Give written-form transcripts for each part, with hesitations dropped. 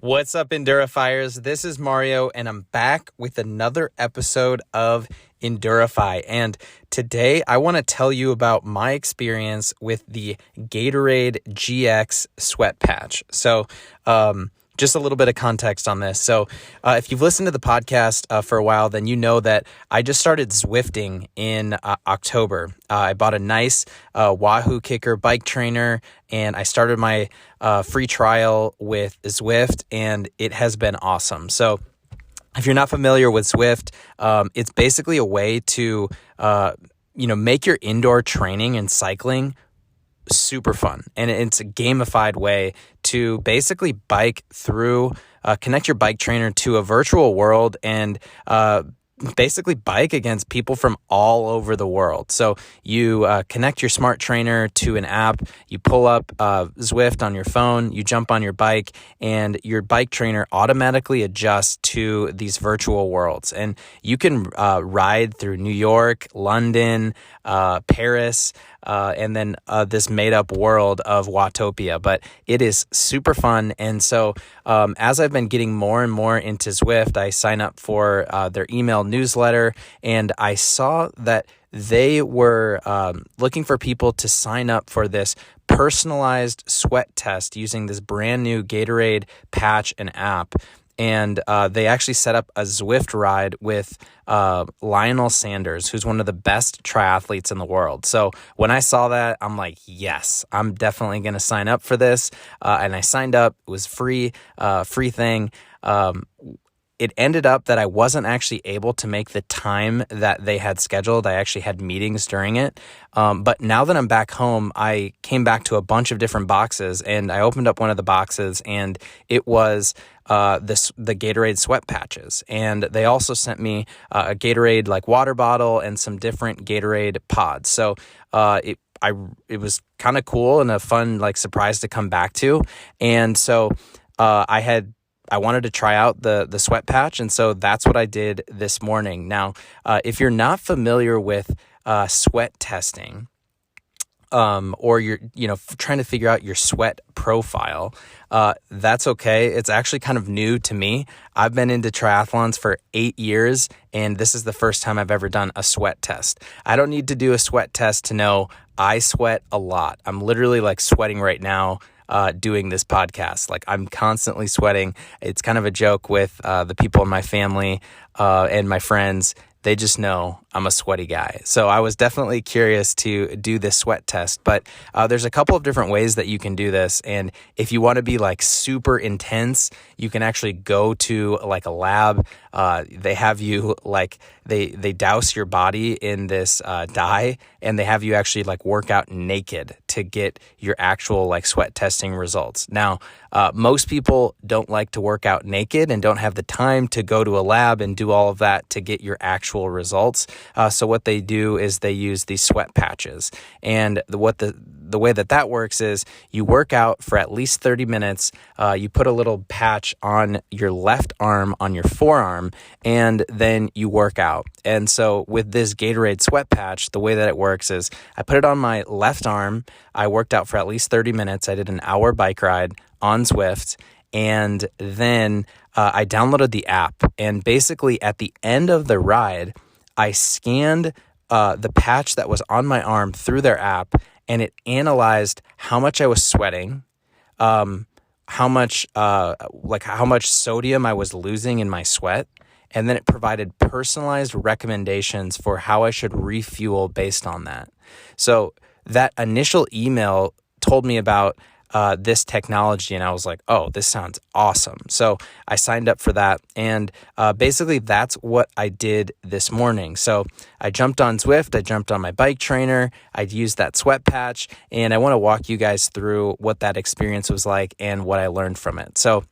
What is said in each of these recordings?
What's up, Endurifiers? This is Mario, and I'm back with another episode of Endurify. And today I want to tell you about my experience with the Gatorade GX sweat patch. So, just a little bit of context on this. So if you've listened to the podcast for a while, then you know that I just started Zwifting in October. I bought a nice Wahoo Kicker bike trainer, and I started my free trial with Zwift, and it has been awesome. So if you're not familiar with Zwift, it's basically a way to make your indoor training and cycling super fun, and it's a gamified way to basically bike through, connect your bike trainer to a virtual world and basically bike against people from all over the world. So you connect your smart trainer to an app, you pull up Zwift on your phone, you jump on your bike, and your bike trainer automatically adjusts to these virtual worlds. And you can ride through New York, London, Paris, and then this made-up world of Watopia. But it is super fun. And so as I've been getting more and more into Zwift, I sign up for their email newsletter, and I saw that they were looking for people to sign up for this personalized sweat test using this brand new Gatorade patch and app. And they actually set up a Zwift ride with Lionel Sanders, who's one of the best triathletes in the world. So when I saw that, I'm like, yes, I'm definitely going to sign up for this. And I signed up. It was free thing. It ended up that I wasn't actually able to make the time that they had scheduled. I actually had meetings during it. But now that I'm back home, I came back to a bunch of different boxes, and I opened up one of the boxes, and it was the Gatorade sweat patches. And they also sent me a Gatorade like water bottle and some different Gatorade pods. So it was kind of cool and a fun like surprise to come back to. And so I wanted to try out the sweat patch, and so that's what I did this morning. Now, if you're not familiar with sweat testing, or you're trying to figure out your sweat profile, that's okay. It's actually kind of new to me. I've been into triathlons for 8 years, and this is the first time I've ever done a sweat test. I don't need to do a sweat test to know I sweat a lot. I'm literally like sweating right now doing this podcast. Like, I'm constantly sweating. It's kind of a joke with the people in my family and my friends. They just know I'm a sweaty guy. So I was definitely curious to do this sweat test, but there's a couple of different ways that you can do this. And if you want to be like super intense, you can actually go to like a lab. They have you like, they douse your body in this dye, and they have you actually like work out naked to get your actual like sweat testing results. Now, most people don't like to work out naked and don't have the time to go to a lab and do all of that to get your actual results. So what they do is they use these sweat patches. And the way that works is you work out for at least 30 minutes. You put a little patch on your left arm, on your forearm, and then you work out. And so with this Gatorade sweat patch, the way that it works is I put it on my left arm. I worked out for at least 30 minutes. I did an hour bike ride on Zwift, and then I downloaded the app. And basically at the end of the ride, I scanned the patch that was on my arm through their app, and it analyzed how much I was sweating, how much sodium I was losing in my sweat, and then it provided personalized recommendations for how I should refuel based on that. So that initial email told me about this technology, and I was like, oh, this sounds awesome. So I signed up for that, and basically that's what I did this morning. So I jumped on Zwift, I jumped on my bike trainer, I used that sweat patch, and I want to walk you guys through what that experience was like and what I learned from it. So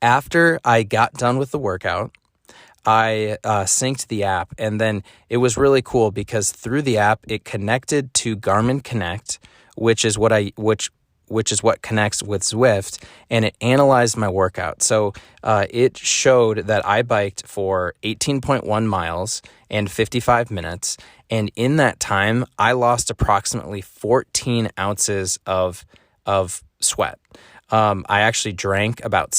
after I got done with the workout, I synced the app, and then it was really cool because through the app, it connected to Garmin Connect, which is what connects with Zwift, and it analyzed my workout. So it showed that I biked for 18.1 miles and 55 minutes, and in that time, I lost approximately 14 ounces of sweat. I actually drank about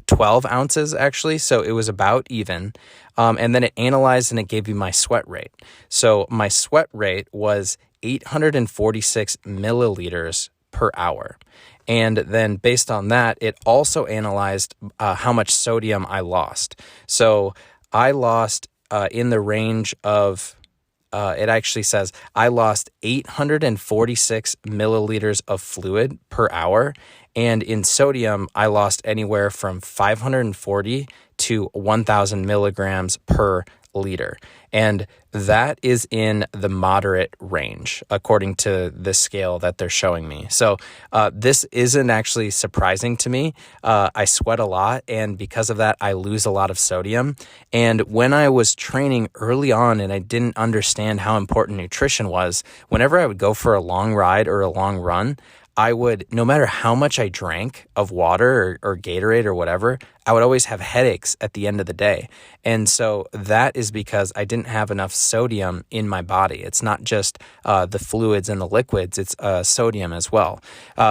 12 ounces actually. So it was about even. And then it analyzed and it gave you my sweat rate. So my sweat rate was 846 milliliters per hour. And then based on that, it also analyzed how much sodium I lost. So I lost in the range of, it actually says I lost 846 milliliters of fluid per hour. And in sodium, I lost anywhere from 540 to 1,000 milligrams per liter. And that is in the moderate range, according to the scale that they're showing me. So this isn't actually surprising to me. I sweat a lot, and because of that, I lose a lot of sodium. And when I was training early on and I didn't understand how important nutrition was, whenever I would go for a long ride or a long run, I would, no matter how much I drank of water or Gatorade or whatever, I would always have headaches at the end of the day. And so that is because I didn't have enough sodium in my body. It's not just the fluids and the liquids, it's sodium as well.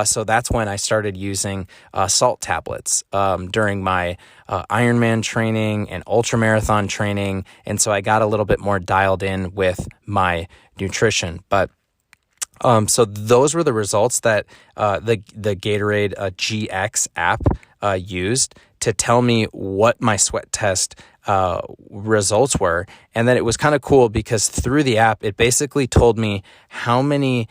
So that's when I started using salt tablets during my Ironman training and ultramarathon training. And so I got a little bit more dialed in with my nutrition. But so those were the results that the Gatorade GX app used to tell me what my sweat test results were. And then it was kind of cool because through the app, it basically told me how many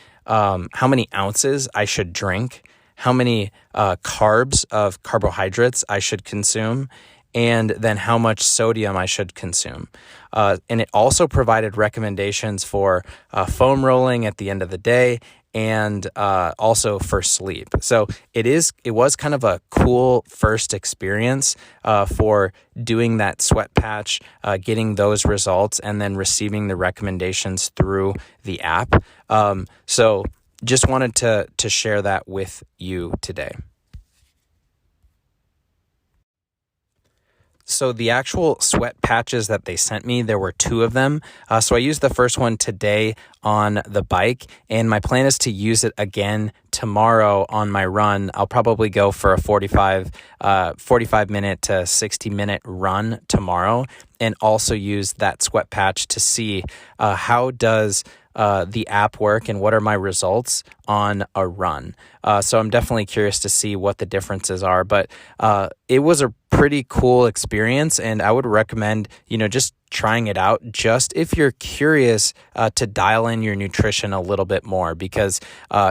ounces I should drink, how many carbs of carbohydrates I should consume, and then how much sodium I should consume. And it also provided recommendations for foam rolling at the end of the day and also for sleep. So it was kind of a cool first experience for doing that sweat patch, getting those results, and then receiving the recommendations through the app. So just wanted to share that with you today. So the actual sweat patches that they sent me, there were 2 of them. So I used the first one today on the bike, and my plan is to use it again tomorrow on my run. I'll probably go for a 45 minute to 60 minute run tomorrow, and also use that sweat patch to see how does the app work and what are my results on a run. So I'm definitely curious to see what the differences are, but it was a pretty cool experience, and I would recommend, just trying it out just if you're curious to dial in your nutrition a little bit more, because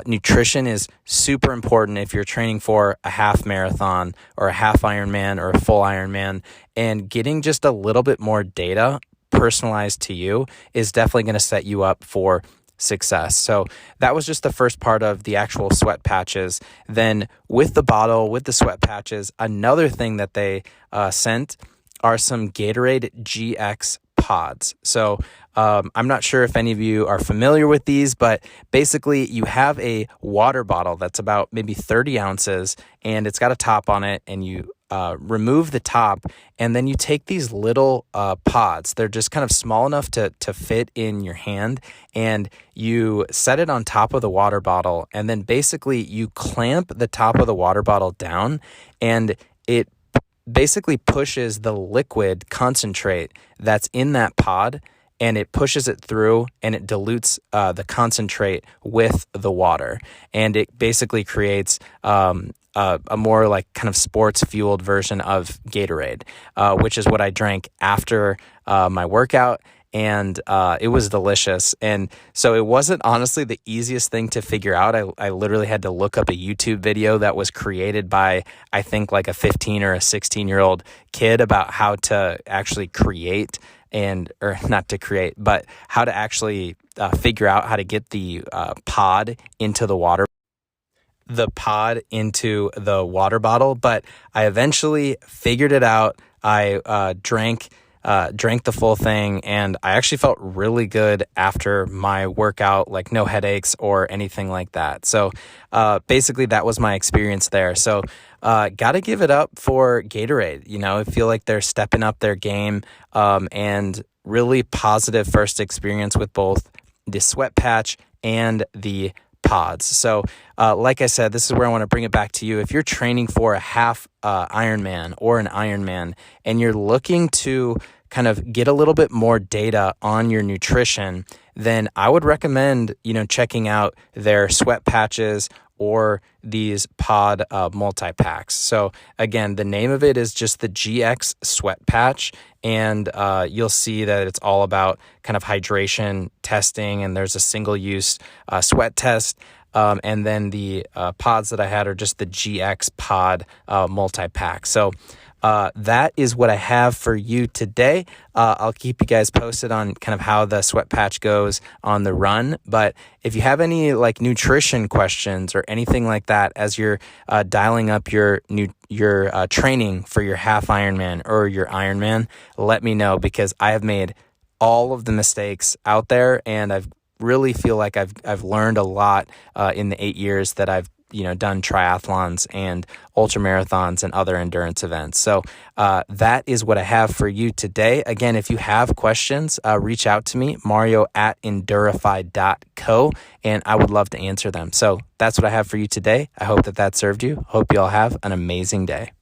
nutrition is super important if you're training for a half marathon or a half Ironman or a full Ironman, and getting just a little bit more data personalized to you is definitely going to set you up for success. So that was just the first part of the actual sweat patches. Then with the bottle, with the sweat patches, another thing that they sent are some Gatorade GX pods. So I'm not sure if any of you are familiar with these, but basically you have a water bottle that's about maybe 30 ounces and it's got a top on it, and you remove the top, and then you take these little pods. They're just kind of small enough to fit in your hand, and you set it on top of the water bottle, and then basically you clamp the top of the water bottle down, and it basically pushes the liquid concentrate that's in that pod, and it pushes it through, and it dilutes the concentrate with the water, and it basically creates a more like kind of sports fueled version of Gatorade, which is what I drank after my workout. And it was delicious. And so it wasn't honestly the easiest thing to figure out. I literally had to look up a YouTube video that was created by, I think, like a 15 or a 16-year-old kid about how to actually create or not to create, but how to actually figure out how to get the pod into the water bottle. But I eventually figured it out. I drank the full thing, and I actually felt really good after my workout, like no headaches or anything like that. So basically that was my experience there. So got to give it up for Gatorade. I feel like they're stepping up their game, and really positive first experience with both the sweat patch and the pods. So like I said, this is where I want to bring it back to you. If you're training for a half Ironman or an Ironman and you're looking to kind of get a little bit more data on your nutrition, then I would recommend, checking out their sweat patches or these pod multi-packs. So again, the name of it is just the GX Sweat Patch, and you'll see that it's all about kind of hydration testing, and there's a single-use sweat test. And then the pods that I had are just the GX Pod multi-pack. So that is what I have for you today. I'll keep you guys posted on kind of how the sweat patch goes on the run. But if you have any like nutrition questions or anything like that as you're dialing up your training for your half Ironman or your Ironman, let me know, because I have made all of the mistakes out there, and I've really feel like I've learned a lot in the 8 years that I've done triathlons and ultra marathons and other endurance events. So that is what I have for you today. Again, if you have questions, reach out to me, mario@endurify.co, and I would love to answer them. So that's what I have for you today. I hope that served you. Hope you all have an amazing day.